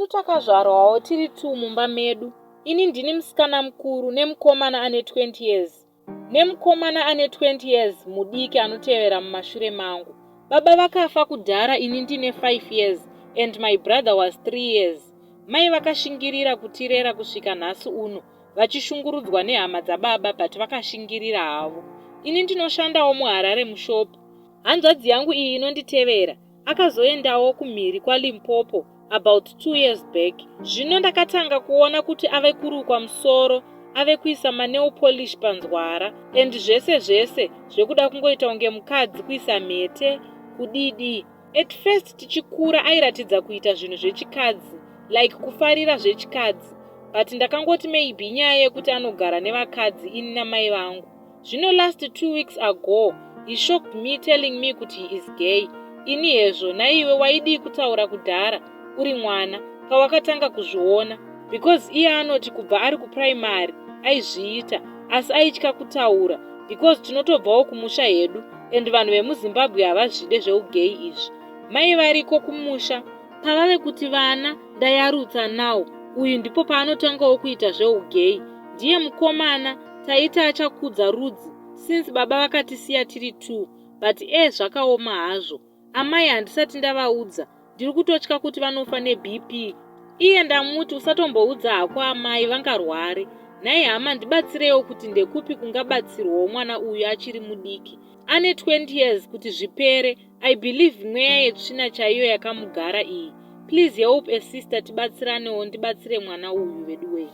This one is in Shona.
Takazvarwawo tiri 2 mumba medu. Ini ndini musikana mukuru nemukomana ane 20 years. Nemukomana ane 20 years mudiki anotevera mumashure mangu. Baba vakafa kudhara, ini ndine 5 years and my brother was 3 years. Mai vakashingirira kutirera kusvika nhasi uno, vachishungurudzwa nehama dzababa but vakashingirira havo. Ini ndinoshandawo muHarare mushopi. Hanzvadzi yangu iyi inonditevera akazoendawo kumhiri kwaLimpopo about 2 years back. Zvino ndakatanga kuona kuti ave kurukwa musoro, ave kuisa nail polish panzwara and zvese zvekuda kungoita kunge mukadzi, kuisa mhete, kudidi. At first tichikura airatidza kuita zvinhu zvechikadzi, like kufarira zvechikadzi, but ndakangoti maybe nyaya yekuti anogara nevakadzi ini namai vangu. Zvino last 2 weeks ago he shocked me telling me kuti he is gay. Ini hezvo naiwe waidi kutaura kudhara uri mwana pawakatanga kuzviona, because iye anoti kubva ari kuprimary aizviita asi aitya kutaura because tinotobvawo kumusha hedu and vanhu vemuZimbabwe havazvide zveugay izvi. Mai variko kumusha pavave kuti vana ndayarutsa nawo, uyu ndipo paanotangawo kuita zveugay. Ndiye mukomana taita achakudza rudzi since baba vakatisiya tiri 2, but zvakaoma hazvo. Amai handisati ndavaudza, ndiri kutotya kuti vanofa neBP. Iye ndamuti usatomboudza hako amai vangarware. Nhai hama, ndibatsirewo kuti ndekupi kungabatsirwawo mwana uyu achiri mudiki. Ane 20 years kuti zvipere. I believe mweya yetsvina chaiyo yakamugara iyi. Please help a sister, tibatsiranewo, ndibatsire mwana uyu wedu wei.